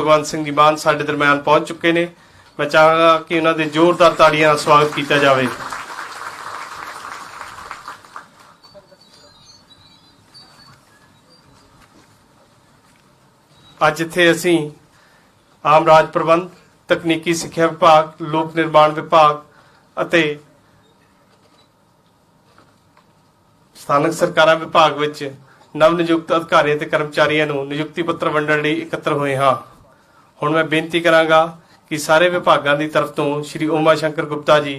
भगवंत सिंह जी मान साडे दरम्यान पहुंच चुके ने। मैं चाहांगा कि उन्हां दे जोरदार ताड़ियां नाल स्वागत किया जाए। अज इत्थे असीं आम राज प्रबंध, तकनीकी सिक्ख्या विभाग, लोक निर्माण विभाग ਅਤੇ ਸਥਾਨਕ ਸਰਕਾਰਾਂ ਵਿਭਾਗ ਵਿੱਚ ਨਵ ਨਿਯੁਕਤ ਅਧਿਕਾਰੀਆਂ ਤੇ ਕਰਮਚਾਰੀਆਂ ਨੂੰ ਨਿਯੁਕਤੀ ਪੱਤਰ ਵੰਡਣ ਲਈ ਇਕੱਤਰ ਹੋਏ ਹਾਂ। ਹੁਣ ਮੈਂ ਬੇਨਤੀ ਕਰਾਂਗਾ ਕਿ ਸਾਰੇ ਵਿਭਾਗਾਂ ਦੀ ਤਰਫ ਤੋਂ ਸ਼੍ਰੀ ਓਮਾ ਸ਼ੰਕਰ ਗੁਪਤਾ ਜੀ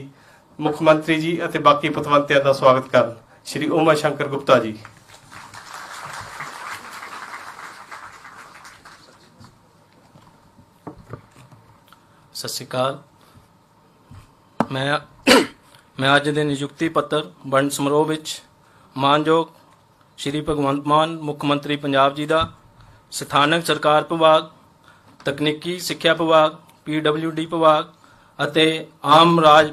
ਮੁੱਖ ਮੰਤਰੀ ਜੀ ਅਤੇ ਬਾਕੀ ਪਤਵੰਤਿਆਂ ਦਾ ਸਵਾਗਤ ਕਰਨ। ਸ਼੍ਰੀ ਓਮਾ ਸ਼ੰਕਰ ਗੁਪਤਾ ਜੀ। ਸਤਿ ਸ਼੍ਰੀ ਅਕਾਲ। ਮੈਂ ਅੱਜ ਦੇ ਨਿਯੁਕਤੀ ਪੱਤਰ ਵੰਡ ਸਮਾਰੋਹ ਵਿੱਚ ਮਾਨਯੋਗ ਸ਼੍ਰੀ ਭਗਵੰਤ ਮਾਨ ਮੁੱਖ ਮੰਤਰੀ ਪੰਜਾਬ ਜੀ ਦਾ ਸਥਾਨਕ ਸਰਕਾਰ ਵਿਭਾਗ, ਤਕਨੀਕੀ ਸਿੱਖਿਆ ਵਿਭਾਗ, PWD ਵਿਭਾਗ ਅਤੇ ਆਮ ਰਾਜ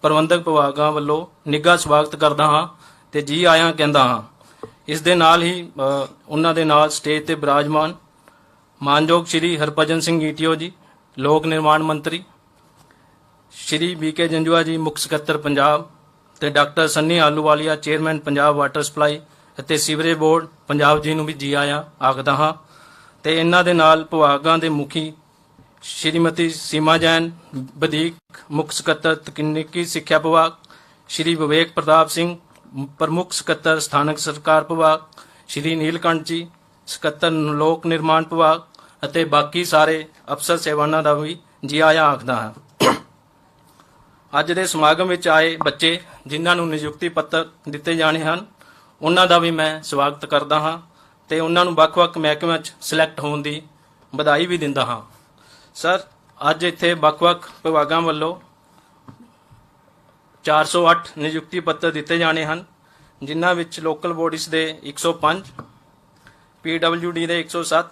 ਪ੍ਰਬੰਧਕ ਵਿਭਾਗਾਂ ਵੱਲੋਂ ਨਿੱਘਾ ਸਵਾਗਤ ਕਰਦਾ ਹਾਂ ਤੇ ਜੀ ਆਇਆਂ ਕਹਿੰਦਾ ਹਾਂ। ਇਸ ਦੇ ਨਾਲ ਹੀ ਉਹਨਾਂ ਦੇ ਨਾਲ ਸਟੇਜ ਤੇ ਬਿਰਾਜਮਾਨ ਮਾਨਯੋਗ ਸ਼੍ਰੀ ਹਰਭਜਨ ਸਿੰਘ ਈਟੀਓ ਜੀ ਲੋਕ ਨਿਰਮਾਣ ਮੰਤਰੀ, ਸ਼੍ਰੀ BK ਜੰਜੂਆ ਜੀ ਮੁੱਖ ਸਕੱਤਰ ਪੰਜਾਬ ਤੇ doctor Sunny Ahluwalia chairman Punjab water supply ਅਤੇ ਸੀਵਰੇਜ ਬੋਰਡ ਪੰਜਾਬ ਜੀ ਨੂੰ ਵੀ ਜੀ ਆਇਆਂ ਆਖਦਾ ਹਾਂ ਤੇ ਇਹਨਾਂ ਦੇ ਨਾਲ ਵਿਭਾਗਾਂ ਦੇ ਮੁਖੀ ਸ਼੍ਰੀਮਤੀ ਸੀਮਾ ਜੈਨ ਵਧੀਕ ਮੁੱਖ ਸਕੱਤਰ ਤਕਨੀਕੀ ਸਿੱਖਿਆ ਵਿਭਾਗ, ਸ਼੍ਰੀ ਵਿਵੇਕ ਪ੍ਰਤਾਪ ਸਿੰਘ ਪ੍ਰਮੁੱਖ ਸਕੱਤਰ ਸਥਾਨਕ ਸਰਕਾਰ ਵਿਭਾਗ, ਸ਼੍ਰੀ ਨੀਲਕੰਠ ਜੀ ਸਕੱਤਰ ਲੋਕ ਨਿਰਮਾਣ ਵਿਭਾਗ ਅਤੇ ਬਾਕੀ ਸਾਰੇ ਅਫਸਰ ਸਹਿਬਾਨਾਂ ਦਾ ਵੀ ਜੀ ਆਇਆਂ ਆਖਦਾ ਹਾਂ। ਅੱਜ ਦੇ ਸਮਾਗਮ ਵਿੱਚ ਆਏ ਬੱਚੇ ਜਿਨ੍ਹਾਂ ਨੂੰ ਨਿਯੁਕਤੀ ਪੱਤਰ ਦਿੱਤੇ ਜਾਣੇ ਹਨ ਉਹਨਾਂ ਦਾ ਵੀ ਮੈਂ ਸਵਾਗਤ ਕਰਦਾ ਹਾਂ ਤੇ ਉਹਨਾਂ ਨੂੰ ਵੱਖ-ਵੱਖ ਮਹਿਕਮਿਆਂ 'ਚ ਸਿਲੈਕਟ ਹੋਣ ਦੀ ਵਧਾਈ ਵੀ ਦਿੰਦਾ ਹਾਂ। ਸਰ, ਅੱਜ ਇੱਥੇ ਵੱਖ-ਵੱਖ ਵਿਭਾਗਾਂ ਵੱਲੋਂ 408 ਨਿਯੁਕਤੀ ਪੱਤਰ ਦਿੱਤੇ ਜਾਣੇ ਹਨ, ਜਿਨ੍ਹਾਂ ਵਿੱਚ ਲੋਕਲ ਬੋਡੀਜ਼ ਦੇ 105, PWD ਦੇ 107,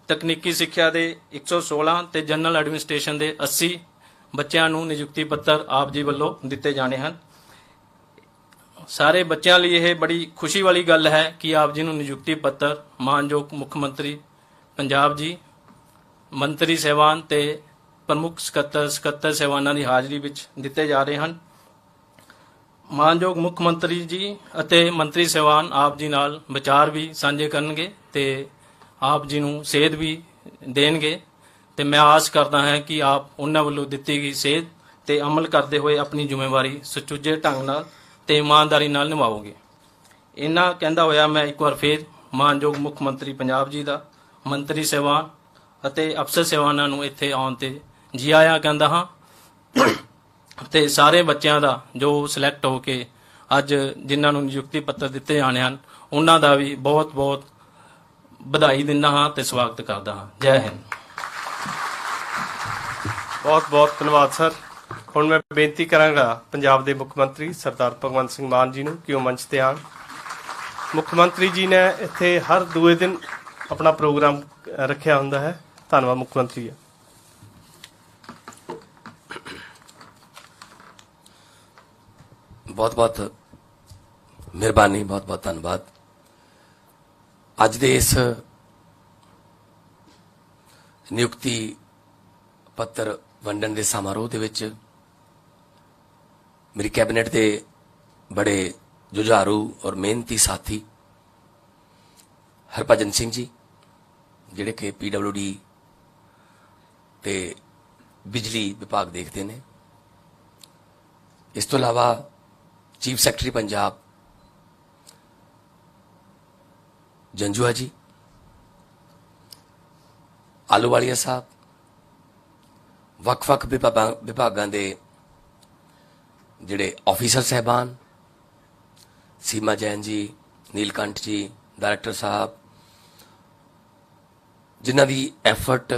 ਤਕਨੀਕੀ ਸਿੱਖਿਆ ਦੇ 116 ਤੇ ਜਨਰਲ ਐਡਮਿਨਿਸਟ੍ਰੇਸ਼ਨ ਦੇ 80 ਬੱਚਿਆਂ ਨੂੰ ਨਿਯੁਕਤੀ ਪੱਤਰ ਆਪ ਜੀ ਵੱਲੋਂ ਦਿੱਤੇ ਜਾਣੇ ਹਨ। ਸਾਰੇ ਬੱਚਿਆਂ ਲਈ ਇਹ ਬੜੀ ਖੁਸ਼ੀ ਵਾਲੀ ਗੱਲ ਹੈ ਕਿ ਆਪ ਜੀ ਨੂੰ ਨਿਯੁਕਤੀ ਪੱਤਰ ਮਾਨਯੋਗ ਮੁੱਖ ਮੰਤਰੀ ਪੰਜਾਬ ਜੀ, ਮੰਤਰੀ ਸਹਿਬਾਨ ਤੇ ਪ੍ਰਮੁੱਖ ਸਕੱਤਰ ਸਹਿਬਾਨਾਂ ਦੀ ਹਾਜ਼ਰੀ ਵਿੱਚ ਦਿੱਤੇ ਜਾ ਰਹੇ ਹਨ। ਮਾਨਯੋਗ ਮੁੱਖ ਮੰਤਰੀ ਜੀ ਅਤੇ ਮੰਤਰੀ ਸਹਿਬਾਨ ਆਪ ਜੀ ਨਾਲ ਵਿਚਾਰ ਵੀ ਸਾਂਝੇ ਕਰਨਗੇ ਤੇ ਆਪ ਜੀ ਨੂੰ ਸੇਧ ਵੀ ਦੇਣਗੇ ਤੇ ਮੈਂ ਆਸ ਕਰਦਾ ਹਾਂ ਕਿ ਆਪ ਉਹਨਾਂ ਵੱਲੋਂ ਦਿੱਤੀ ਗਈ ਸੇਧ ਤੇ ਅਮਲ ਕਰਦੇ ਹੋਏ ਆਪਣੀ ਜ਼ਿੰਮੇਵਾਰੀ ਸੁਚੱਜੇ ਢੰਗ ਨਾਲ ਤੇ ਇਮਾਨਦਾਰੀ ਨਾਲ ਨਿਭਾਓਗੇ। ਇਹਨਾਂ ਕਹਿੰਦਾ ਹੋਇਆ ਮੈਂ ਇੱਕ ਵਾਰ ਫੇਰ ਮਾਨਯੋਗ ਮੁੱਖ ਮੰਤਰੀ ਪੰਜਾਬ ਜੀ ਦਾ, ਮੰਤਰੀ ਸਹਿਬਾਨ ਅਤੇ ਅਫਸਰ ਸਹਿਬਾਨਾਂ ਨੂੰ ਇੱਥੇ ਆਉਣ ਤੇ ਜੀ ਆਇਆਂ ਕਹਿੰਦਾ ਹਾਂ ਤੇ ਸਾਰੇ ਬੱਚਿਆਂ ਦਾ ਜੋ ਸਿਲੈਕਟ ਹੋ ਕੇ ਅੱਜ ਜਿਨ੍ਹਾਂ ਨੂੰ ਨਿਯੁਕਤੀ ਪੱਤਰ ਦਿੱਤੇ ਜਾਣੇ ਹਨ ਉਹਨਾਂ ਦਾ ਵੀ ਬਹੁਤ-ਬਹੁਤ ਵਧਾਈ ਦਿੰਦਾ ਹਾਂ ਤੇ ਸਵਾਗਤ ਕਰਦਾ ਹਾਂ। ਜੈ ਹਿੰਦ। बहुत-बहुत धन्यवाद सर। ਹੁਣ मैं बेनती करांगा पंजाब के मुख मंत्री सरदार भगवंत सिंह मान जी कि वो मंच ते आन। मुख मंत्री जी ने इत्थे हर दूए दिन अपना प्रोग्राम रखा हुंदा है। धन्यवाद मुख मंत्री जी। बहुत बहुत मेहरबानी, बहुत बहुत धन्यवाद। अज दे इस नियुक्ति पत्र वंडन के समारोह दे विच मेरी कैबिनेट के बड़े जुझारू और मेहनती साथी हरभजन सिंह जी जिहड़े कि PWD ते बिजली विभाग देखते हैं, इस तो इलावा चीफ सैकटरी पंजाब जंजुआ जी, आलूवालिया साहब, ਵੱਖ-ਵੱਖ ਵਿਭਾਗਾਂ ਦੇ ਜਿਹੜੇ ਆਫੀਸਰ ਸਹਿਬਾਨ, ਸੀਮਾ ਜੈਨ ਜੀ, ਨੀਲਕੰਠ ਜੀ, ਡਾਇਰੈਕਟਰ ਸਾਹਿਬ, ਜਿਨ੍ਹਾਂ ਦੀ ਐਫਰਟ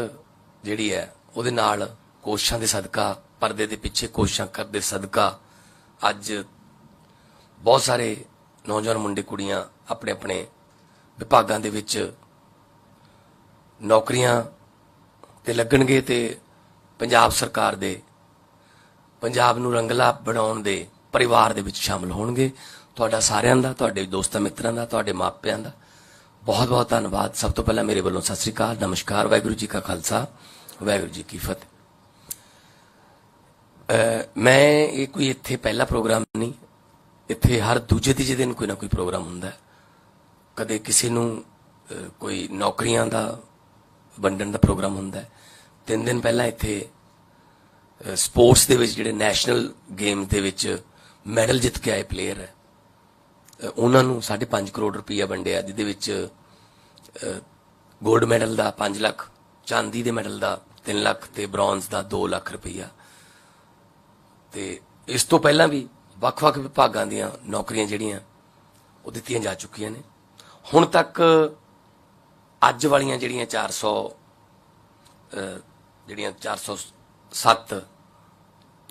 ਜਿਹੜੀ ਹੈ ਉਹਦੇ ਨਾਲ ਕੋਸ਼ਿਸ਼ਾਂ ਦੇ ਸਦਕਾ, ਪਰਦੇ ਦੇ ਪਿੱਛੇ ਕੋਸ਼ਿਸ਼ਾਂ ਕਰਦੇ ਸਦਕਾ ਅੱਜ ਬਹੁਤ ਸਾਰੇ ਨੌਜਵਾਨ ਮੁੰਡੇ ਕੁੜੀਆਂ ਆਪਣੇ ਆਪਣੇ ਵਿਭਾਗਾਂ ਦੇ ਵਿੱਚ ਨੌਕਰੀਆਂ ਤੇ ਲੱਗਣਗੇ ਤੇ ਪੰਜਾਬ ਸਰਕਾਰ ਦੇ ਪੰਜਾਬ ਨੂੰ ਰੰਗਲਾ ਬਣਾਉਣ ਦੇ ਪਰਿਵਾਰ ਦੇ ਵਿੱਚ ਸ਼ਾਮਲ ਹੋਣਗੇ। ਤੁਹਾਡਾ ਸਾਰਿਆਂ ਦਾ, ਤੁਹਾਡੇ ਦੋਸਤਾਂ ਮਿੱਤਰਾਂ ਦਾ, ਤੁਹਾਡੇ ਮਾਪਿਆਂ ਦਾ बहुत बहुत धन्यवाद। सब तो पहला मेरे वालों सत श्री अकाल, नमस्कार, वाहिगुरू जी का खालसा, वाहिगुरू जी की फतेह। मैं ये कोई इत्थे पहला प्रोग्राम नहीं, इत्थे हर दूजे तीजे दिन कोई ना कोई प्रोग्राम हुंदा है। कदे किसी नूं कोई नौकरियां दा वंडण दा प्रोग्राम हुंदा है। 3 दिन पहला इत्थे स्पोर्ट्स दे विच जिहड़े नैशनल गेम दे विच मैडल जित के आए प्लेयर है, ਉਹਨਾਂ ਨੂੰ 5.5 ਕਰੋੜ ਰੁਪਈਆ ਵੰਡਿਆ, ਜਿਹਦੇ ਵਿੱਚ 골ਡ ਮੈਡਲ ਦਾ 5 ਲੱਖ, ਚਾਂਦੀ ਦੇ ਮੈਡਲ ਦਾ 3 ਲੱਖ ਤੇ ਬ੍ਰੌਂਜ਼ ਦਾ 2 ਲੱਖ ਰੁਪਈਆ। ਤੇ ਇਸ ਤੋਂ ਪਹਿਲਾਂ ਵੀ ਵੱਖ-ਵੱਖ ਵਿਭਾਗਾਂ ਦੀਆਂ ਨੌਕਰੀਆਂ ਜਿਹੜੀਆਂ ਉਹ ਦਿੱਤੀਆਂ ਜਾ ਚੁੱਕੀਆਂ ਨੇ। ਹੁਣ ਤੱਕ ਅੱਜ ਵਾਲੀਆਂ ਜਿਹੜੀਆਂ 407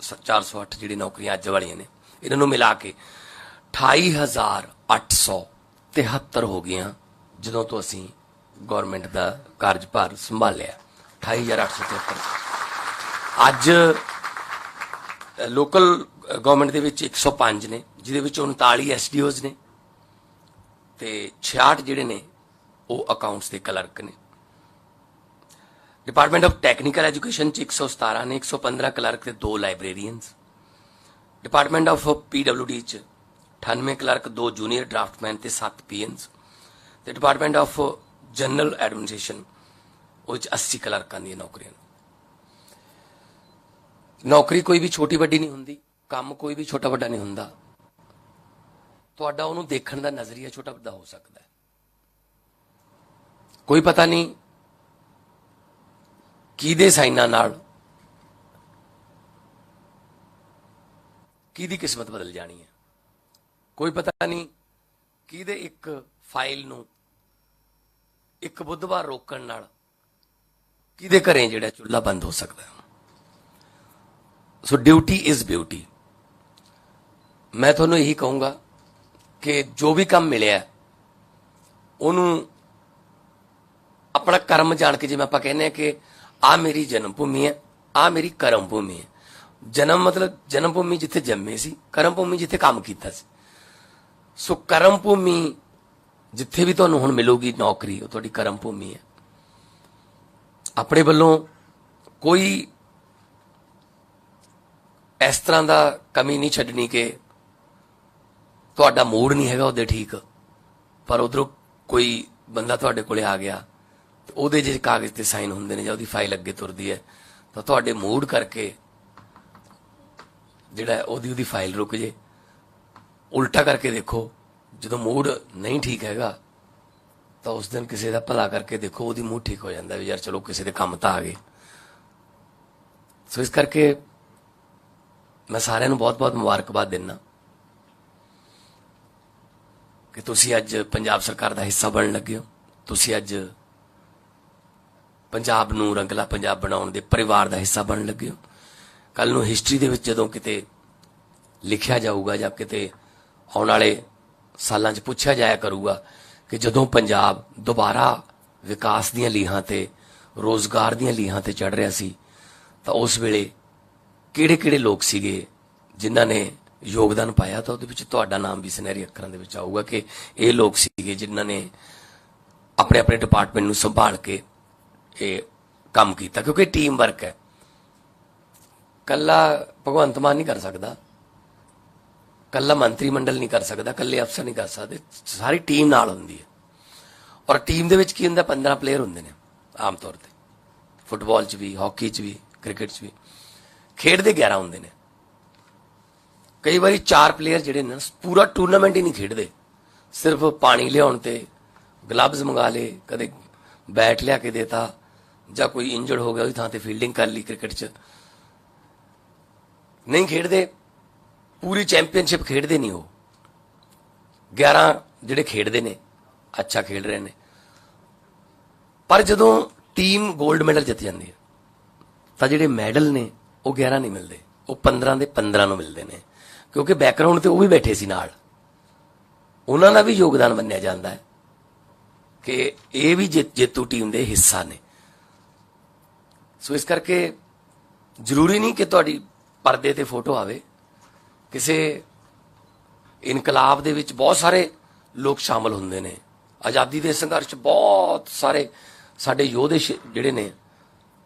408 ਜਿਹੜੀ ਨੌਕਰੀਆਂ ਅੱਜ ਵਾਲੀਆਂ ਨੇ, ਇਹਨਾਂ ਨੂੰ ਮਿਲਾ ਕੇ 28,873 ਹੋ ਗਈਆਂ ਜਦੋਂ ਤੋਂ ਅਸੀਂ ਗਵਰਨਮੈਂਟ ਦਾ ਕਾਰਜਭਾਰ ਸੰਭਾਲਿਆ। 28,873। ਅੱਜ ਲੋਕਲ ਗਵਰਨਮੈਂਟ ਦੇ ਵਿੱਚ 105 ਨੇ, ਜਿਹਦੇ ਵਿੱਚ 39 ਐਸਡੀਓਜ਼ ਨੇ ਤੇ 66 ਜਿਹੜੇ ਨੇ ਉਹ ਅਕਾਊਂਟਸ ਦੇ ਕਲਰਕ ਨੇ। ਡਿਪਾਰਟਮੈਂਟ ਆਫ ਟੈਕਨੀਕਲ ਐਜੂਕੇਸ਼ਨ ਚ 117 ਨੇ, 115 ਕਲਰਕ ਤੇ 2 ਲਾਇਬ੍ਰੇਰੀਅਨਸ। ਡਿਪਾਰਟਮੈਂਟ ਆਫ ਪੀਡਬਲਿਊਡੀ ਚ 98 ਕਲਰਕ, 2 ਜੂਨੀਅਰ ਡਰਾਫਟਮੈਨ ਤੇ 7 ਪੀਐਨਸ। ਤੇ ਡਿਪਾਰਟਮੈਂਟ ਆਫ ਜਨਰਲ ਐਡਮਿਨਿਸਟ੍ਰੇਸ਼ਨ ਉਹ ਚ 80 ਕਲਰਕਾਂ ਦੀਆਂ ਨੌਕਰੀਆਂ। ਨੌਕਰੀ ਕੋਈ ਵੀ ਛੋਟੀ ਵੱਡੀ ਨਹੀਂ ਹੁੰਦੀ, ਕੰਮ ਕੋਈ ਵੀ ਛੋਟਾ ਵੱਡਾ ਨਹੀਂ ਹੁੰਦਾ। ਤੁਹਾਡਾ ਉਹਨੂੰ ਦੇਖਣ ਦਾ ਨਜ਼ਰੀਆ ਛੋਟਾ ਵੱਡਾ ਹੋ ਸਕਦਾ ਹੈ। ਕੋਈ ਪਤਾ ਨਹੀਂ ਕਿਹਦੇ ਸਾਈਨਾਂ ਨਾਲ ਕਿਹਦੀ ਕਿਸਮਤ ਬਦਲ ਜਾਣੀ ਹੈ। ਕੋਈ ਪਤਾ ਨਹੀਂ ਕਿਹਦੇ ਇੱਕ ਫਾਈਲ ਨੂੰ ਇੱਕ ਬੁੱਧਵਾਰ ਰੋਕਣ ਨਾਲ ਕਿਹਦੇ ਘਰੇ ਜਿਹੜਾ ਚੁੱਲ੍ਹਾ ਬੰਦ ਹੋ ਸਕਦਾ ਹੈ। ਸੋ ਡਿਊਟੀ ਇਜ਼ ਬਿਊਟੀ। ਮੈਂ ਤੁਹਾਨੂੰ ਇਹੀ ਕਹੂੰਗਾ ਕਿ ਜੋ ਵੀ ਕੰਮ ਮਿਲਿਆ ਉਹਨੂੰ ਆਪਣਾ ਕਰਮ ਜਾਣ ਕੇ, ਜਿਵੇਂ ਆਪਾਂ ਕਹਿੰਦੇ ਹਾਂ ਕਿ ਆ ਮੇਰੀ ਜਨਮ ਭੂਮੀ ਹੈ, ਆ ਮੇਰੀ ਕਰਮ ਭੂਮੀ ਹੈ। ਜਨਮ ਮਤਲਬ ਜਨਮ ਭੂਮੀ ਜਿੱਥੇ ਜੰਮੇ ਸੀ, ਕਰਮ ਭੂਮੀ ਜਿੱਥੇ ਕੰਮ ਕੀਤਾ ਸੀ। ਸੋ ਕਰਮ ਭੂਮੀ ਜਿੱਥੇ ਵੀ ਤੁਹਾਨੂੰ ਹੁਣ ਮਿਲੂਗੀ ਨੌਕਰੀ, ਉਹ ਤੁਹਾਡੀ ਕਰਮ ਭੂਮੀ ਹੈ। ਆਪਣੇ ਵੱਲੋਂ ਕੋਈ ਇਸ ਤਰ੍ਹਾਂ ਦਾ ਕਮੀ ਨਹੀਂ ਛੱਡਣੀ ਕਿ ਤੁਹਾਡਾ ਮੂਡ ਨਹੀਂ ਹੈਗਾ ਉਹਦੇ ਠੀਕ, ਪਰ ਉਧਰੋਂ ਕੋਈ ਬੰਦਾ ਤੁਹਾਡੇ ਕੋਲੇ ਆ ਗਿਆ ਤੇ ਉਹਦੇ ਜੇ ਕਾਗਜ਼ ਤੇ ਸਾਈਨ ਹੁੰਦੇ ਨੇ ਜਾਂ ਉਹਦੀ ਫਾਈਲ ਅੱਗੇ ਤੁਰਦੀ ਹੈ ਤਾਂ ਤੁਹਾਡੇ ਮੂਡ ਕਰਕੇ ਜਿਹੜਾ ਉਹਦੀ ਫਾਈਲ ਰੁਕ ਜੇ। ਉਲਟਾ ਕਰਕੇ ਦੇਖੋ, ਜਦੋਂ ਮੂਡ ਨਹੀਂ ਠੀਕ ਹੈਗਾ ਤਾਂ ਉਸ ਦਿਨ ਕਿਸੇ ਦਾ ਭਲਾ ਕਰਕੇ ਦੇਖੋ, ਉਹਦੀ ਮੂਡ ਠੀਕ ਹੋ ਜਾਂਦਾ ਵੀ ਯਾਰ ਚਲੋ ਕਿਸੇ ਦੇ ਕੰਮ ਤਾਂ ਆ ਗਏ। ਸੋ ਇਸ ਕਰਕੇ ਮੈਂ ਸਾਰਿਆਂ ਨੂੰ ਬਹੁਤ ਬਹੁਤ ਮੁਬਾਰਕਬਾਦ ਦਿੰਦਾ ਕਿ ਤੁਸੀਂ ਅੱਜ ਪੰਜਾਬ ਸਰਕਾਰ ਦਾ ਹਿੱਸਾ ਬਣਨ ਲੱਗੇ ਹੋ। ਤੁਸੀਂ ਅੱਜ ਪੰਜਾਬ ਨੂੰ ਰੰਗਲਾ ਪੰਜਾਬ ਬਣਾਉਣ ਦੇ ਪਰਿਵਾਰ ਦਾ ਹਿੱਸਾ ਬਣਨ ਲੱਗੇ ਹੋ। ਕੱਲ ਨੂੰ ਹਿਸਟਰੀ ਦੇ ਵਿੱਚ ਜਦੋਂ ਕਿਤੇ ਲਿਖਿਆ ਜਾਊਗਾ ਜਾਂ ਕਿਤੇ ਆਉਣ ਵਾਲੇ ਸਾਲਾਂ 'ਚ ਪੁੱਛਿਆ ਜਾਇਆ ਕਰੂਗਾ ਕਿ ਜਦੋਂ ਪੰਜਾਬ ਦੁਬਾਰਾ ਵਿਕਾਸ ਦੀਆਂ ਲੀਹਾਂ ਤੇ ਰੋਜ਼ਗਾਰ ਦੀਆਂ ਲੀਹਾਂ ਤੇ ਚੜ੍ਹ ਰਿਹਾ ਸੀ ਤਾਂ ਉਸ ਵੇਲੇ ਕਿਹੜੇ-ਕਿਹੜੇ ਲੋਕ ਸੀਗੇ ਜਿਨ੍ਹਾਂ ਨੇ ਯੋਗਦਾਨ ਪਾਇਆ, ਤਾਂ ਉਹਦੇ ਵਿੱਚ ਤੁਹਾਡਾ ਨਾਮ ਵੀ ਸੁਨਹਿਰੀ ਅੱਖਰਾਂ ਦੇ ਵਿੱਚ ਆਊਗਾ ਕਿ ਇਹ ਲੋਕ ਸੀਗੇ ਜਿਨ੍ਹਾਂ ਨੇ ਆਪਣੇ ਆਪਣੇ ਡਿਪਾਰਟਮੈਂਟ ਨੂੰ ਸੰਭਾਲ ਕੇ ਇਹ ਕੰਮ ਕੀਤਾ। ਕਿਉਂਕਿ ਟੀਮ ਵਰਕ ਹੈ, ਕੱਲਾ ਭਗਵੰਤ ਮਾਨ ਨਹੀਂ ਕਰ ਸਕਦਾ, ਕੱਲਾ ਮੰਤਰੀ ਮੰਡਲ ਨਹੀਂ ਕਰ ਸਕਦਾ, ਕੱਲੇ ਅਫਸਰ ਨਹੀਂ ਕਰ ਸਕਦੇ, ਸਾਰੀ ਟੀਮ ਨਾਲ ਹੁੰਦੀ ਹੈ। ਔਰ ਟੀਮ ਦੇ ਵਿੱਚ ਕੀ ਹੁੰਦਾ, 15 ਪਲੇਅਰ ਹੁੰਦੇ ਨੇ ਆਮ ਤੌਰ ਤੇ, ਫੁੱਟਬਾਲ 'ਚ ਵੀ, ਹਾਕੀ 'ਚ ਵੀ, ਕ੍ਰਿਕਟ 'ਚ ਵੀ। ਖੇਡਦੇ 11 ਹੁੰਦੇ ਨੇ। ਕਈ ਵਾਰੀ 4 ਪਲੇਅਰ ਜਿਹੜੇ ਨੇ ਪੂਰਾ ਟੂਰਨਾਮੈਂਟ ਹੀ ਨਹੀਂ ਖੇਡਦੇ, ਸਿਰਫ ਪਾਣੀ ਲਿਆਉਣ ਤੇ ਗਲਵਜ਼ ਮੰਗਾ ਲਏ, ਕਦੇ ਬੈਟ ਲਿਆ ਕੇ ਦੇਤਾ, ਜਾਂ ਕੋਈ ਇੰਜਰਡ ਹੋ ਗਿਆ ਉਹਦੀ ਥਾਂ ਤੇ ਫੀਲਡਿੰਗ ਕਰ ਲਈ। ਕ੍ਰਿਕਟ 'ਚ ਨਹੀਂ ਖੇਡਦੇ, ਪੂਰੀ ਚੈਂਪੀਅਨਸ਼ਿਪ ਖੇਡਦੇ ਨਹੀਂ ਉਹ। 11 ਜਿਹੜੇ ਖੇਡਦੇ ਨੇ ਅੱਛਾ ਖੇਡ ਰਹੇ ਨੇ, ਪਰ ਜਦੋਂ ਟੀਮ 골ਡ ਮੈਡਲ ਜਿੱਤ ਜਾਂਦੀ ਹੈ ਤਾਂ ਜਿਹੜੇ ਮੈਡਲ ਨੇ ਉਹ 11 ਨਹੀਂ ਮਿਲਦੇ, ਉਹ 15 ਦੇ 15 ਨੂੰ ਮਿਲਦੇ ਨੇ। ਕਿਉਂਕਿ ਬੈਕਗਰਾਊਂਡ ਤੇ ਉਹ ਵੀ ਬੈਠੇ ਸੀ ਨਾਲ, ਉਹਨਾਂ ਦਾ ਵੀ ਯੋਗਦਾਨ ਮੰਨਿਆ ਜਾਂਦਾ ਹੈ ਕਿ ਇਹ ਵੀ ਜੇਤੂ ਟੀਮ ਦੇ ਹਿੱਸਾ ਨੇ। ਸੋ ਇਸ ਕਰਕੇ ਜ਼ਰੂਰੀ ਨਹੀਂ ਕਿ ਤੁਹਾਡੀ ਪਰਦੇ ਤੇ ਫੋਟੋ ਆਵੇ। ਕਿਸੇ ਇਨਕਲਾਬ ਦੇ ਵਿੱਚ ਬਹੁਤ ਸਾਰੇ ਲੋਕ ਸ਼ਾਮਲ ਹੁੰਦੇ ਨੇ, ਆਜ਼ਾਦੀ ਦੇ ਸੰਘਰਸ਼ 'ਚ ਬਹੁਤ ਸਾਰੇ ਸਾਡੇ ਯੋਧੇ ਜਿਹੜੇ ਨੇ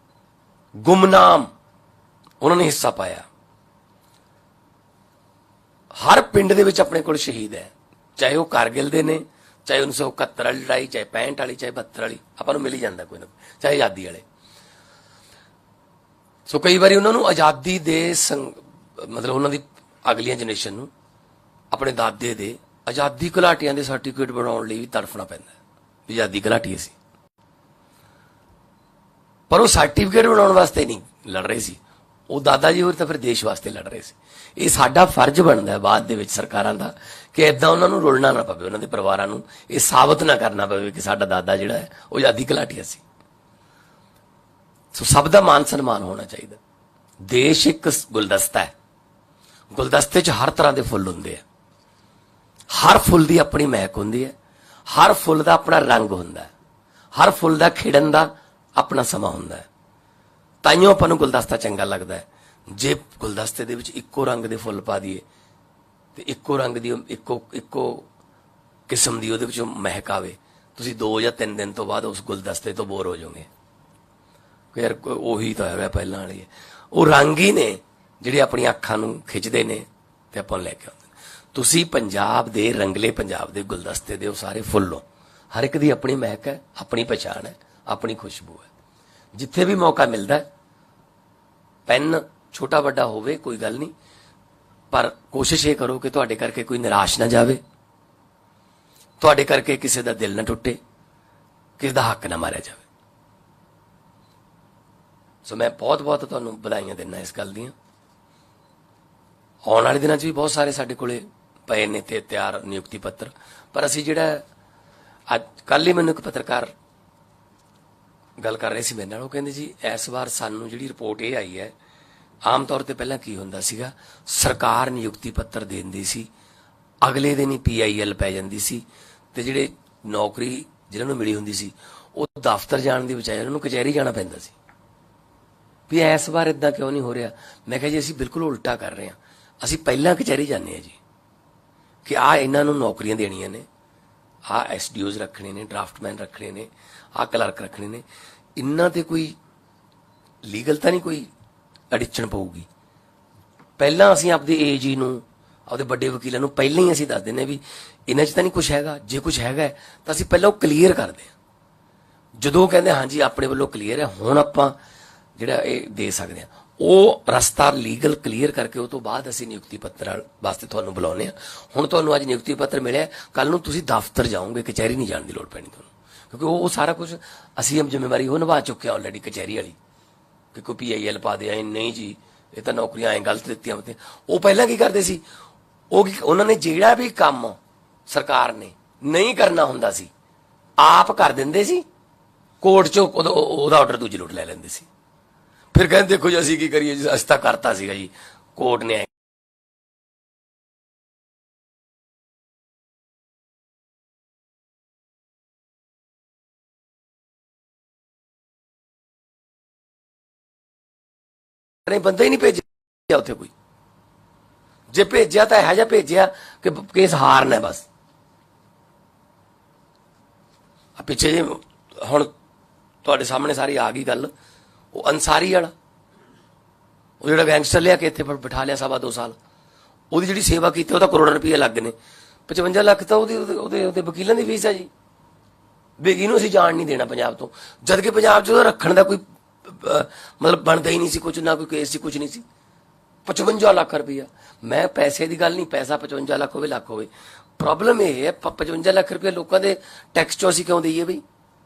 ਗੁਮਨਾਮ, ਉਹਨਾਂ ਨੇ ਹਿੱਸਾ ਪਾਇਆ। ਹਰ ਪਿੰਡ ਦੇ ਵਿੱਚ ਆਪਣੇ ਕੋਲ ਸ਼ਹੀਦ ਹੈ, ਚਾਹੇ ਉਹ ਕਾਰਗਿਲ ਦੇ ਨੇ, ਚਾਹੇ 1971 ਵਾਲੀ ਲੜਾਈ, ਚਾਹੇ 65 ਵਾਲੀ, ਚਾਹੇ 72 ਵਾਲੀ, ਆਪਾਂ ਨੂੰ ਮਿਲ ਹੀ ਜਾਂਦਾ ਕੋਈ ਨਾ, ਚਾਹੇ ਆਜ਼ਾਦੀ ਵਾਲੇ। ਸੋ ਕਈ ਵਾਰੀ ਉਹਨਾਂ ਨੂੰ ਆਜ਼ਾਦੀ ਦੇ ਮਤਲਬ ਉਹਨਾਂ ਦੀ ਅਗਲੀਆਂ ਜਨਰੇਸ਼ਨ ਨੂੰ ਆਪਣੇ ਦਾਦੇ ਦੇ ਆਜ਼ਾਦੀ ਘੁਲਾਟੀਆਂ ਦੇ ਸਰਟੀਫਿਕੇਟ ਬਣਾਉਣ ਲਈ ਵੀ ਤੜਫਣਾ ਪੈਂਦਾ ਵੀ ਆਜ਼ਾਦੀ ਘੁਲਾਟੀ ਸੀ, ਪਰ ਉਹ ਸਰਟੀਫਿਕੇਟ ਬਣਾਉਣ ਵਾਸਤੇ ਨਹੀਂ ਲੜ ਰਹੇ ਸੀ, ਉਹ ਦਾਦਾ ਜੀ ਹੋਰ ਤਾਂ ਫਿਰ ਦੇਸ਼ ਵਾਸਤੇ ਲੜ ਰਹੇ ਸੀ। ਇਹ ਸਾਡਾ ਫਰਜ਼ ਬਣਦਾ ਹੈ ਬਾਅਦ ਦੇ ਵਿੱਚ ਸਰਕਾਰਾਂ ਦਾ ਕਿ ਏਦਾਂ ਉਹਨਾਂ ਨੂੰ ਰੁਲਣਾ ਨਾ ਪਵੇ, ਉਹਨਾਂ ਦੇ ਪਰਿਵਾਰਾਂ ਨੂੰ ਇਹ ਸਾਬਤ ਨਾ ਕਰਨਾ ਪਵੇ ਕਿ ਸਾਡਾ ਦਾਦਾ ਜਿਹੜਾ ਹੈ ਉਹ ਆਜ਼ਾਦੀ ਘੁਲਾਟੀਆ ਸੀ। ਸੋ ਸਭ ਦਾ ਮਾਨ ਸਨਮਾਨ ਹੋਣਾ ਚਾਹੀਦਾ। ਦੇਸ਼ ਇੱਕ ਗੁਲਦਸਤਾ ਹੈ, ਗੁਲਦਸਤੇ 'ਚ ਹਰ ਤਰ੍ਹਾਂ ਦੇ ਫੁੱਲ ਹੁੰਦੇ ਆ, ਹਰ ਫੁੱਲ ਦੀ ਆਪਣੀ ਮਹਿਕ ਹੁੰਦੀ ਹੈ, ਹਰ ਫੁੱਲ ਦਾ ਆਪਣਾ ਰੰਗ ਹੁੰਦਾ ਹੈ, ਹਰ ਫੁੱਲ ਦਾ ਖਿੜਨ ਦਾ ਆਪਣਾ ਸਮਾਂ ਹੁੰਦਾ ਹੈ। ਤਾਈਓ ਆਪਾਂ ਨੂੰ ਗੁਲਦਸਤਾ ਚੰਗਾ ਲੱਗਦਾ ਹੈ। ਜੇ ਗੁਲਦਸਤੇ ਦੇ ਵਿੱਚ ਇੱਕੋ ਰੰਗ ਦੇ ਫੁੱਲ ਪਾ ਦਈਏ ਤੇ ਇੱਕੋ ਰੰਗ ਦੀ ਇੱਕੋ ਕਿਸਮ ਦੀ ਉਹਦੇ ਵਿੱਚੋਂ ਮਹਿਕ ਆਵੇ, ਤੁਸੀਂ 2 ਜਾਂ 3 ਦਿਨ ਤੋਂ ਬਾਅਦ ਉਸ ਗੁਲਦਸਤੇ ਤੋਂ ਬੋਰ ਹੋ ਜਾਓਗੇ ਕਿ ਯਾਰ ਉਹੀ ਤਾਂ ਹੈਗਾ ਪਹਿਲਾਂ ਵਾਲੀ। ਉਹ ਰੰਗ ਹੀ ਨੇ ਜਿਹੜੇ ਆਪਣੀਆਂ ਅੱਖਾਂ ਨੂੰ ਖਿੱਚਦੇ ਨੇ ਤੇ ਆਪਾਂ ਨੂੰ ਲੈ ਕੇ ਆਉਂਦੇ ਨੇ। ਤੁਸੀਂ ਪੰਜਾਬ ਦੇ ਰੰਗਲੇ ਪੰਜਾਬ ਦੇ ਗੁਲਦਸਤੇ ਦੇ ਉਹ ਸਾਰੇ ਫੁੱਲ ਹੋ, ਹਰ ਇੱਕ ਦੀ ਆਪਣੀ ਮਹਿਕ ਹੈ, ਆਪਣੀ ਪਛਾਣ ਹੈ, ਆਪਣੀ ਖੁਸ਼ਬੂ ਹੈ। ਜਿੱਥੇ ਵੀ ਮੌਕਾ ਮਿਲਦਾ ਹੈ, ਪੈਨ ਛੋਟਾ ਵੱਡਾ ਹੋਵੇ ਕੋਈ ਗੱਲ ਨਹੀਂ, ਪਰ ਕੋਸ਼ਿਸ਼ ਇਹ ਕਰੋ ਕਿ ਤੁਹਾਡੇ ਕਰਕੇ ਕੋਈ ਨਿਰਾਸ਼ ਨਾ ਜਾਵੇ, ਤੁਹਾਡੇ ਕਰਕੇ ਕਿਸੇ ਦਾ ਦਿਲ ਨਾ ਟੁੱਟੇ, ਕਿਸੇ ਦਾ ਹੱਕ ਨਾ ਮਾਰਿਆ ਜਾਵੇ। ਸੋ ਮੈਂ ਬਹੁਤ ਬਹੁਤ ਤੁਹਾਨੂੰ ਵਧਾਈਆਂ ਦਿੰਦਾ ਇਸ ਗੱਲ ਦੀਆਂ। ਆਉਣ ਵਾਲੇ ਦਿਨਾਂ 'ਚ ਵੀ ਬਹੁਤ ਸਾਰੇ ਸਾਡੇ ਕੋਲੇ ਪਏ ਨੇ ਤੇ ਤਿਆਰ ਨਿਯੁਕਤੀ ਪੱਤਰ, ਪਰ ਅਸੀਂ ਜਿਹੜਾ ਅੱਜ ਕੱਲ੍ਹ ਹੀ ਮੈਨੂੰ ਇੱਕ ਪੱਤਰਕਾਰ ਗੱਲ ਕਰ ਰਹੇ ਸੀ ਮੇਰੇ ਨਾਲ, ਉਹ ਕਹਿੰਦੇ ਜੀ ਇਸ ਵਾਰ ਸਾਨੂੰ ਜਿਹੜੀ ਰਿਪੋਰਟ ਇਹ ਆਈ ਹੈ, ਆਮ ਤੌਰ ਤੇ ਪਹਿਲਾਂ ਕੀ ਹੁੰਦਾ ਸੀਗਾ, ਸਰਕਾਰ ਨਿਯੁਕਤੀ ਪੱਤਰ ਦੇ ਦਿੰਦੀ ਸੀ, ਅਗਲੇ ਦਿਨ ਹੀ PIL ਪੈ ਜਾਂਦੀ ਸੀ, ਤੇ ਜਿਹੜੇ ਨੌਕਰੀ ਜਿਹਨਾਂ ਨੂੰ ਮਿਲੀ ਹੁੰਦੀ ਸੀ ਉਹ ਦਫ਼ਤਰ ਜਾਣ ਦੀ ਬਜਾਏ ਉਹਨਾਂ ਨੂੰ ਕਚਹਿਰੀ ਜਾਣਾ ਪੈਂਦਾ ਸੀ। ਵੀ ਇਸ ਵਾਰ ਇਦਾਂ ਕਿਉਂ ਨਹੀਂ ਹੋ ਰਿਹਾ? ਮੈਂ ਕਿਹਾ ਜੀ ਅਸੀਂ ਬਿਲਕੁਲ ਉਲਟਾ ਕਰ ਰਹੇ ਹਾਂ। ਅਸੀਂ ਪਹਿਲਾਂ ਕਚਹਿਰੀ ਜਾਂਦੇ ਹਾਂ ਜੀ ਕਿ ਇਹਨਾਂ ਨੂੰ ਨੌਕਰੀਆਂ ਦੇਣੀਆਂ ਨੇ, SDOs ਰੱਖਣੇ ਨੇ, ਡਰਾਫਟਮੈਨ ਰੱਖਣੇ ਨੇ, ਕਲਰਕ ਰੱਖਣੇ ਨੇ, ਇਹਨਾਂ ਤੇ ਕੋਈ ਲੀਗਲ ਤਾਂ ਨਹੀਂ ਕੋਈ ਅੜਿੱਚਣ ਪਊਗੀ। ਪਹਿਲਾਂ ਅਸੀਂ ਆਪਦੇ AG ਨੂੰ, ਆਪਦੇ ਵੱਡੇ ਵਕੀਲਾਂ ਨੂੰ ਪਹਿਲਾਂ ਹੀ ਅਸੀਂ ਦੱਸ ਦਿੰਦੇ ਵੀ ਇਹਨਾਂ 'ਚ ਤਾਂ ਨਹੀਂ ਕੁਛ ਹੈਗਾ, ਜੇ ਕੁਛ ਹੈਗਾ ਤਾਂ ਅਸੀਂ ਪਹਿਲਾਂ ਉਹ ਕਲੀਅਰ ਕਰਦੇ ਹਾਂ। ਜਦੋਂ ਕਹਿੰਦੇ ਹਾਂਜੀ ਆਪਣੇ ਵੱਲੋਂ ਕਲੀਅਰ ਹੈ, ਹੁਣ ਆਪਾਂ ਜਿਹੜਾ ਇਹ ਦੇ ਸਕਦੇ ਹਾਂ, ਉਹ ਰਸਤਾ ਲੀਗਲ ਕਲੀਅਰ ਕਰਕੇ ਉਹ ਤੋਂ ਬਾਅਦ ਅਸੀਂ ਨਿਯੁਕਤੀ ਪੱਤਰ ਵਾਸਤੇ ਤੁਹਾਨੂੰ ਬੁਲਾਉਂਦੇ ਹਾਂ। ਹੁਣ ਤੁਹਾਨੂੰ ਅੱਜ ਨਿਯੁਕਤੀ ਪੱਤਰ ਮਿਲਿਆ, ਕੱਲ ਨੂੰ ਤੁਸੀਂ ਦਫ਼ਤਰ ਜਾਓਗੇ, ਕਚਹਿਰੀ ਨਹੀਂ ਜਾਣ ਦੀ ਲੋੜ ਪੈਣੀ ਤੁਹਾਨੂੰ, ਕਿਉਂਕਿ ਉਹ ਸਾਰਾ ਕੁਝ ਅਸੀਂ ਜ਼ਿੰਮੇਵਾਰੀ ਉਹ ਨਿਭਾ ਚੁੱਕੇ ਹਾਂ ਆਲਰੇਡੀ ਕਚਹਿਰੀ ਵਾਲੀ, ਕਿ ਕੋਈ PIL ਪਾ ਦੇ ਆਏ ਨਹੀਂ ਜੀ ਇਹ ਤਾਂ ਨੌਕਰੀਆਂ ਐਂ ਗਲਤ ਦਿੱਤੀਆਂ ਹੁੰਦੀਆਂ। ਉਹ ਪਹਿਲਾਂ ਕੀ ਕਰਦੇ ਸੀ, ਉਹਨਾਂ ਨੇ ਜਿਹੜਾ ਵੀ ਕੰਮ ਸਰਕਾਰ ਨੇ ਨਹੀਂ ਕਰਨਾ ਹੁੰਦਾ ਸੀ ਆਪ ਕਰ ਦਿੰਦੇ ਸੀ, ਕੋਰਟ 'ਚੋਂ ਉਹਦਾ ਆਰਡਰ ਦੂਜੀ ਲੁੱਟ ਲੈ ਲੈਂਦੇ ਸੀ। ਫਿਰ ਕਹਿੰਦੇ ਦੇਖੋ ਜੀ ਅਸੀਂ ਕੀ ਕਰੀਏ ਜੀ, ਅਸੀਂ ਤਾਂ ਕਰਤਾ ਸੀਗਾ ਜੀ, ਕੋਰਟ ਨੇ ਬੰਦਾ ਹੀ ਨਹੀਂ ਭੇਜਿਆ ਉੱਥੇ ਕੋਈ, ਜੇ ਭੇਜਿਆ ਤਾਂ ਇਹੋ ਜਿਹਾ ਭੇਜਿਆ ਕਿ ਕੇਸ ਹਾਰਨਾ ਬਸ। ਪਿੱਛੇ ਜੇ ਹੁਣ ਤੁਹਾਡੇ ਸਾਹਮਣੇ ਸਾਰੀ ਆ ਗਈ ਗੱਲ, ਉਹ ਅੰਸਾਰੀ ਵਾਲਾ, ਉਹ ਜਿਹੜਾ ਗੈਂਗਸਟਰ ਲਿਆ ਕੇ ਇੱਥੇ ਬਿਠਾ ਲਿਆ 2.5 ਸਾਲ, ਉਹਦੀ ਜਿਹੜੀ ਸੇਵਾ ਕੀਤੀ ਉਹਦਾ ਕਰੋੜਾਂ ਰੁਪਏ ਲੱਗ ਨੇ, 55 ਲੱਖ ਤਾਂ ਉਹਦੇ ਵਕੀਲਾਂ ਦੀ ਫੀਸ ਹੈ ਜੀ। ਬੇਗੀਨੂੰ ਅਸੀਂ ਜਾਣ ਨਹੀਂ ਦੇਣਾ ਪੰਜਾਬ ਤੋਂ, ਜਦ ਕਿ ਪੰਜਾਬ 'ਚ ਉਹਦਾ ਰੱਖਣ ਦਾ ਕੋਈ ਮਤਲਬ ਬਣਦਾ ਹੀ ਨਹੀਂ ਸੀ ਕੁਝ, ਨਾ ਕੋਈ ਕੇਸ ਸੀ, ਕੁਝ ਨਹੀਂ ਸੀ। 55 ਲੱਖ ਰੁਪਈਆ, ਮੈਂ ਪੈਸੇ ਦੀ ਗੱਲ ਨਹੀਂ, ਪੈਸਾ 55 ਲੱਖ ਹੋਵੇ ਲੱਖ ਹੋਵੇ, ਪ੍ਰੋਬਲਮ ਇਹ ਹੈ 55 ਲੱਖ ਰੁਪਏ ਲੋਕਾਂ ਦੇ ਟੈਕਸ 'ਚੋਂ ਅਸੀਂ ਕਿਉਂ ਦਈਏ ਬਈ?